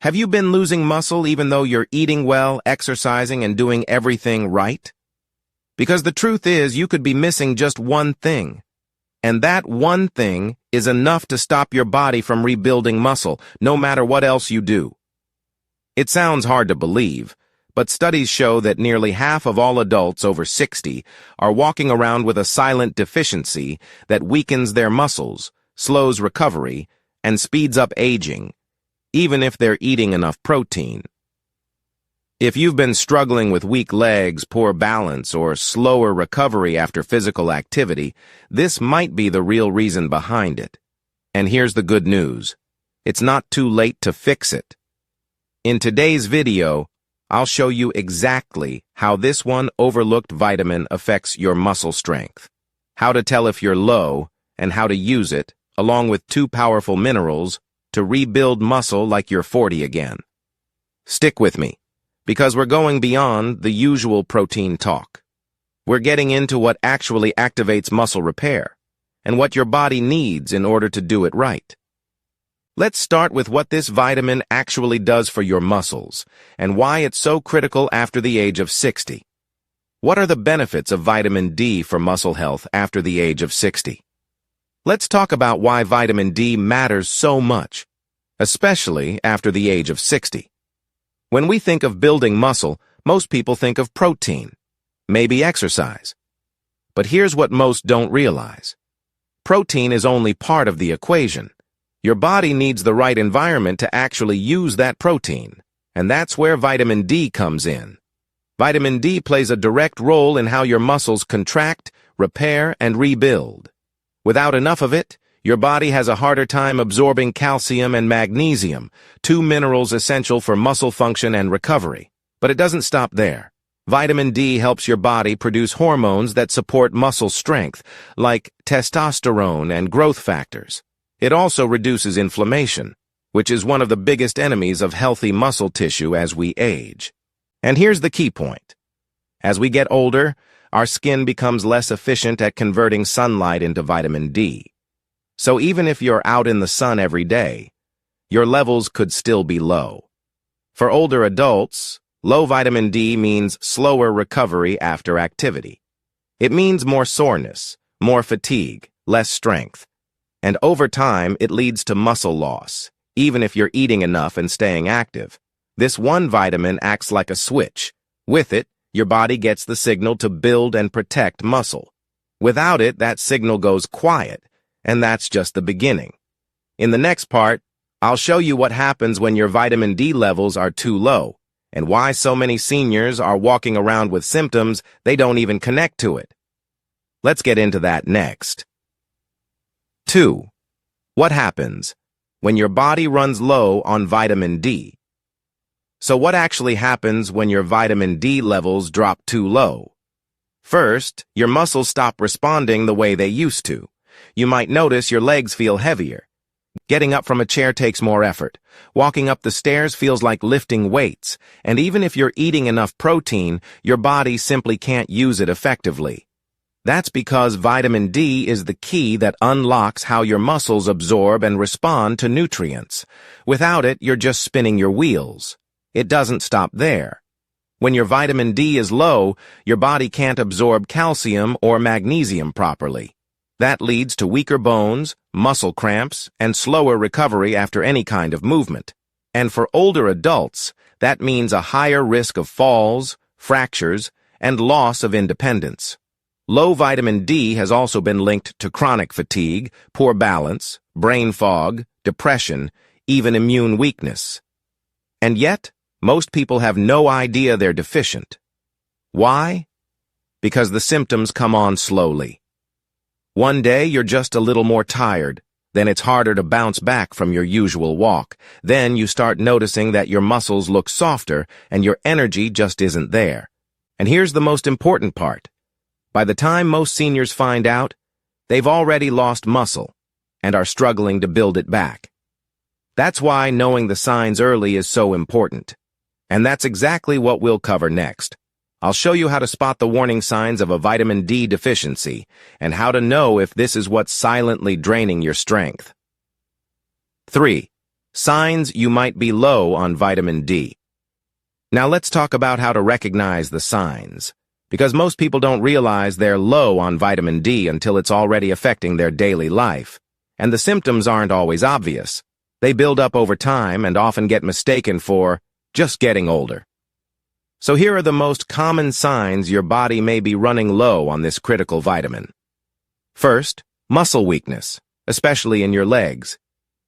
Have you been losing muscle even though you're eating well, exercising, and doing everything right? Because the truth is, you could be missing just one thing. And that one thing is enough to stop your body from rebuilding muscle, no matter what else you do. It sounds hard to believe, but studies show that nearly half of all adults over 60 are walking around with a silent deficiency that weakens their muscles, slows recovery, and speeds up aging, even if they're eating enough protein. If you've been struggling with weak legs, poor balance, or slower recovery after physical activity, this might be the real reason behind it. And here's the good news. It's not too late to fix it. In today's video, I'll show you exactly how this one overlooked vitamin affects your muscle strength, how to tell if you're low, and how to use it, along with 2 powerful minerals, to rebuild muscle like you're 40 again. Stick with me, because we're going beyond the usual protein talk. We're getting into what actually activates muscle repair, and what your body needs in order to do it right. Let's start with what this vitamin actually does for your muscles, and why it's so critical after the age of 60. What are the benefits of vitamin D for muscle health after the age of 60? Let's talk about why vitamin D matters so much, especially after the age of 60. When we think of building muscle, most people think of protein, maybe exercise. But here's what most don't realize. Protein is only part of the equation. Your body needs the right environment to actually use that protein, and that's where vitamin D comes in. Vitamin D plays a direct role in how your muscles contract, repair, and rebuild. Without enough of it, your body has a harder time absorbing calcium and magnesium, 2 minerals essential for muscle function and recovery. But it doesn't stop there. Vitamin D helps your body produce hormones that support muscle strength, like testosterone and growth factors. It also reduces inflammation, which is one of the biggest enemies of healthy muscle tissue as we age. And here's the key point. As we get older, our skin becomes less efficient at converting sunlight into vitamin D. So even if you're out in the sun every day, your levels could still be low. For older adults, low vitamin D means slower recovery after activity. It means more soreness, more fatigue, less strength. And over time, it leads to muscle loss, even if you're eating enough and staying active. This one vitamin acts like a switch. With it, your body gets the signal to build and protect muscle. Without it, that signal goes quiet, and that's just the beginning. In the next part, I'll show you what happens when your vitamin D levels are too low, and why so many seniors are walking around with symptoms they don't even connect to it. Let's get into that next. 2. What happens when your body runs low on vitamin D? So what actually happens when your vitamin D levels drop too low? First, your muscles stop responding the way they used to. You might notice your legs feel heavier. Getting up from a chair takes more effort. Walking up the stairs feels like lifting weights. And even if you're eating enough protein, your body simply can't use it effectively. That's because vitamin D is the key that unlocks how your muscles absorb and respond to nutrients. Without it, you're just spinning your wheels. It doesn't stop there. When your vitamin D is low, your body can't absorb calcium or magnesium properly. That leads to weaker bones, muscle cramps, and slower recovery after any kind of movement. And for older adults, that means a higher risk of falls, fractures, and loss of independence. Low vitamin D has also been linked to chronic fatigue, poor balance, brain fog, depression, even immune weakness. And yet, most people have no idea they're deficient. Why? Because the symptoms come on slowly. One day you're just a little more tired, then it's harder to bounce back from your usual walk. Then you start noticing that your muscles look softer and your energy just isn't there. And here's the most important part. By the time most seniors find out, they've already lost muscle and are struggling to build it back. That's why knowing the signs early is so important. And that's exactly what we'll cover next. I'll show you how to spot the warning signs of a vitamin D deficiency and how to know if this is what's silently draining your strength. 3. Signs you might be low on vitamin D. Now let's talk about how to recognize the signs, because most people don't realize they're low on vitamin D until it's already affecting their daily life. And the symptoms aren't always obvious. They build up over time and often get mistaken for just getting older. So here are the most common signs your body may be running low on this critical vitamin. First, muscle weakness, especially in your legs.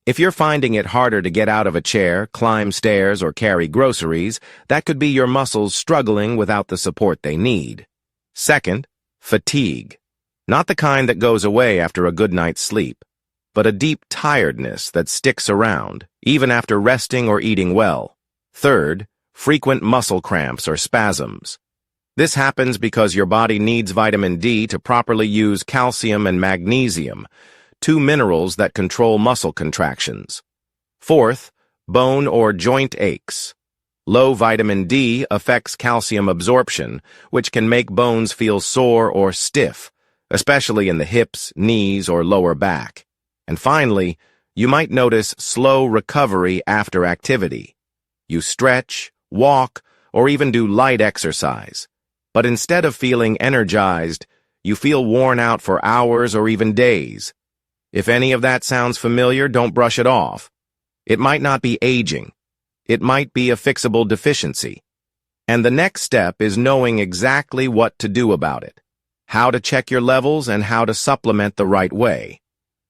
If you're finding it harder to get out of a chair, climb stairs, or carry groceries, that could be your muscles struggling without the support they need. Second, fatigue. Not the kind that goes away after a good night's sleep, but a deep tiredness that sticks around, even after resting or eating well. Third, frequent muscle cramps or spasms. This happens because your body needs vitamin D to properly use calcium and magnesium, two minerals that control muscle contractions. Fourth, bone or joint aches. Low vitamin D affects calcium absorption, which can make bones feel sore or stiff, especially in the hips, knees, or lower back. And finally, you might notice slow recovery after activity. You stretch, walk, or even do light exercise. But instead of feeling energized, you feel worn out for hours or even days. If any of that sounds familiar, don't brush it off. It might not be aging. It might be a fixable deficiency. And the next step is knowing exactly what to do about it, how to check your levels, and how to supplement the right way.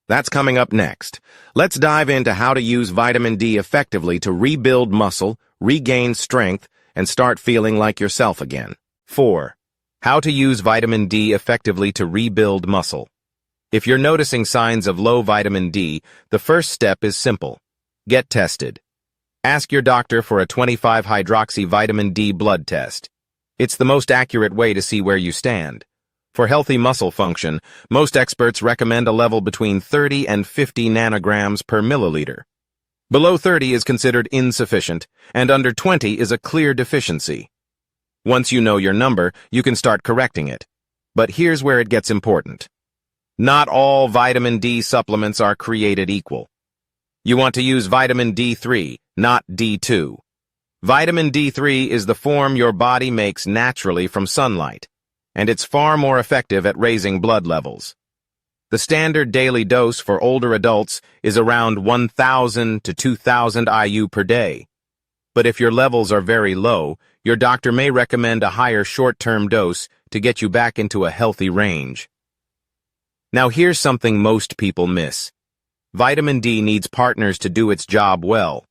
That's coming up next. Let's dive into how to use vitamin D effectively to rebuild muscle, regain strength, and start feeling like yourself again. 4. How to use vitamin D effectively to rebuild muscle. If you're noticing signs of low vitamin D, the first step is simple. Get tested. Ask your doctor for a 25-hydroxy vitamin D blood test. It's the most accurate way to see where you stand. For healthy muscle function, most experts recommend a level between 30 and 50 nanograms per milliliter. Below 30 is considered insufficient, and under 20 is a clear deficiency. Once you know your number, you can start correcting it. But here's where it gets important. Not all vitamin D supplements are created equal. You want to use vitamin D3, not D2. Vitamin D3 is the form your body makes naturally from sunlight, and it's far more effective at raising blood levels. The standard daily dose for older adults is around 1,000 to 2,000 IU per day. But if your levels are very low, your doctor may recommend a higher short-term dose to get you back into a healthy range. Now here's something most people miss. Vitamin D needs partners to do its job well.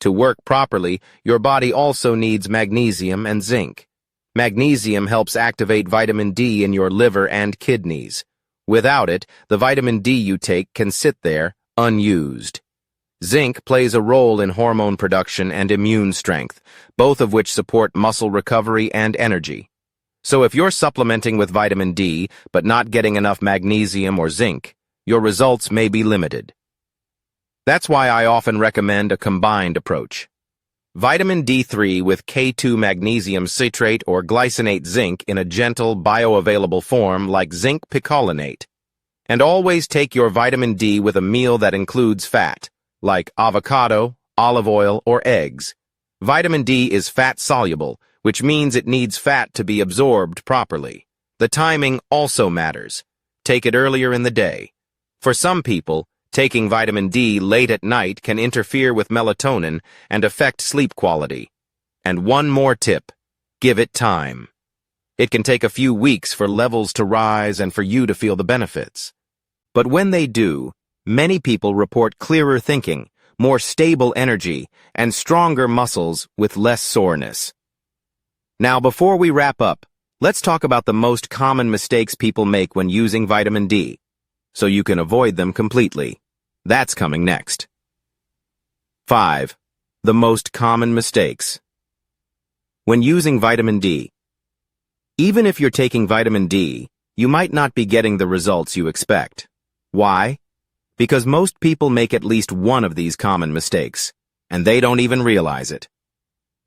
To work properly, your body also needs magnesium and zinc. Magnesium helps activate vitamin D in your liver and kidneys. Without it, the vitamin D you take can sit there, unused. Zinc plays a role in hormone production and immune strength, both of which support muscle recovery and energy. So if you're supplementing with vitamin D, but not getting enough magnesium or zinc, your results may be limited. That's why I often recommend a combined approach. Vitamin D3 with K2 magnesium citrate or glycinate zinc in a gentle, bioavailable form like zinc picolinate. And always take your vitamin D with a meal that includes fat, like avocado, olive oil, or eggs. Vitamin D is fat-soluble, which means it needs fat to be absorbed properly. The timing also matters. Take it earlier in the day. For some people, taking vitamin D late at night can interfere with melatonin and affect sleep quality. And one more tip, give it time. It can take a few weeks for levels to rise and for you to feel the benefits. But when they do, many people report clearer thinking, more stable energy, and stronger muscles with less soreness. Now, before we wrap up, let's talk about the most common mistakes people make when using vitamin D, so you can avoid them completely. That's coming next. 5. The most common mistakes. When using vitamin D. Even if you're taking vitamin D, you might not be getting the results you expect. Why? Because most people make at least one of these common mistakes, and they don't even realize it.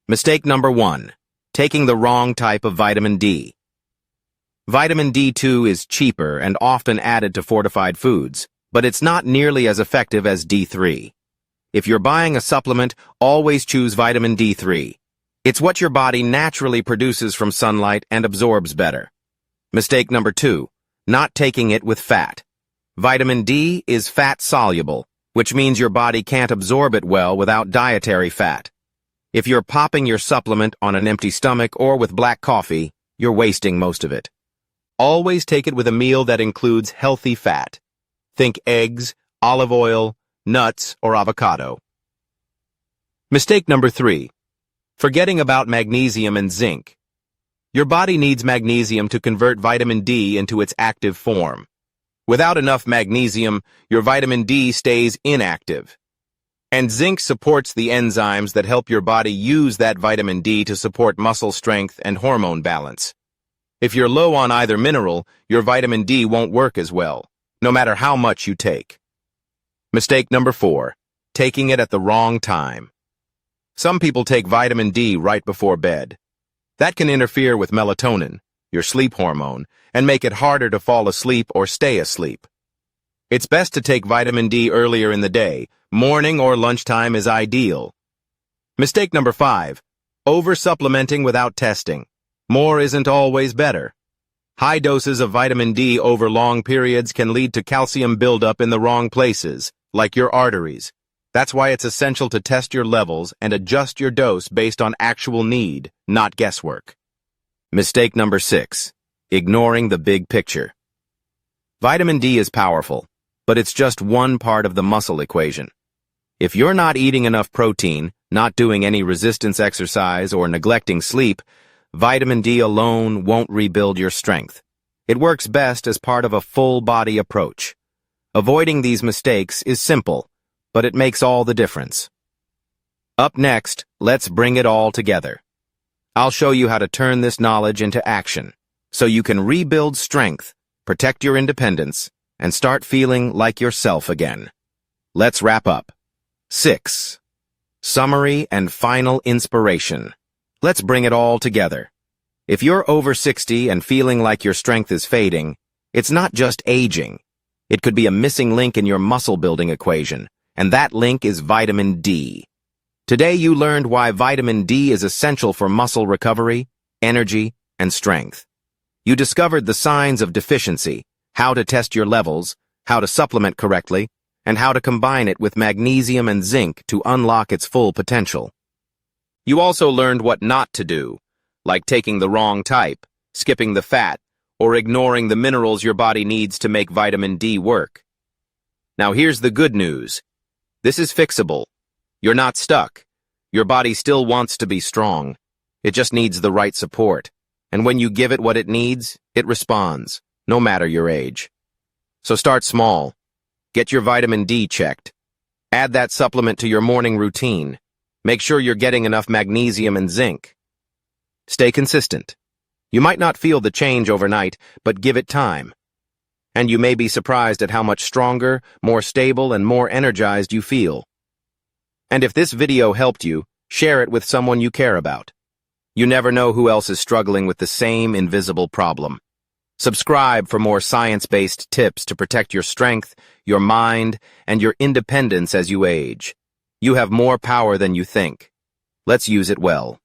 Mistake number 1. Taking the wrong type of vitamin D. Vitamin D2 is cheaper and often added to fortified foods, but it's not nearly as effective as D3. If you're buying a supplement, always choose vitamin D3. It's what your body naturally produces from sunlight and absorbs better. Mistake number 2, not taking it with fat. Vitamin D is fat-soluble, which means your body can't absorb it well without dietary fat. If you're popping your supplement on an empty stomach or with black coffee, you're wasting most of it. Always take it with a meal that includes healthy fat. Think eggs, olive oil, nuts, or avocado. Mistake number 3, forgetting about magnesium and zinc. Your body needs magnesium to convert vitamin D into its active form. Without enough magnesium, your vitamin D stays inactive. And zinc supports the enzymes that help your body use that vitamin D to support muscle strength and hormone balance. If you're low on either mineral, your vitamin D won't work as well, no matter how much you take. Mistake number 4, taking it at the wrong time. Some people take vitamin D right before bed. That can interfere with melatonin, your sleep hormone, and make it harder to fall asleep or stay asleep. It's best to take vitamin D earlier in the day. Morning or lunchtime is ideal. Mistake number 5, over-supplementing without testing. More isn't always better. High doses of vitamin D over long periods can lead to calcium buildup in the wrong places, like your arteries. That's why it's essential to test your levels and adjust your dose based on actual need, not guesswork. Mistake number 6, ignoring the big picture. Vitamin D is powerful, but it's just one part of the muscle equation. If you're not eating enough protein, not doing any resistance exercise, or neglecting sleep, vitamin D alone won't rebuild your strength. It works best as part of a full-body approach. Avoiding these mistakes is simple, but it makes all the difference. Up next, let's bring it all together. I'll show you how to turn this knowledge into action, so you can rebuild strength, protect your independence, and start feeling like yourself again. Let's wrap up. 6. Summary and final inspiration. Let's bring it all together. If you're over 60 and feeling like your strength is fading, it's not just aging. It could be a missing link in your muscle-building equation, and that link is vitamin D. Today you learned why vitamin D is essential for muscle recovery, energy, and strength. You discovered the signs of deficiency, how to test your levels, how to supplement correctly, and how to combine it with magnesium and zinc to unlock its full potential. You also learned what not to do, like taking the wrong type, skipping the fat, or ignoring the minerals your body needs to make vitamin D work. Now here's the good news. This is fixable. You're not stuck. Your body still wants to be strong. It just needs the right support. And when you give it what it needs, it responds, no matter your age. So start small. Get your vitamin D checked. Add that supplement to your morning routine. Make sure you're getting enough magnesium and zinc. Stay consistent. You might not feel the change overnight, but give it time. And you may be surprised at how much stronger, more stable, and more energized you feel. And if this video helped you, share it with someone you care about. You never know who else is struggling with the same invisible problem. Subscribe for more science-based tips to protect your strength, your mind, and your independence as you age. You have more power than you think. Let's use it well.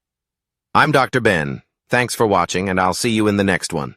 I'm Dr. Ben. Thanks for watching, and I'll see you in the next one.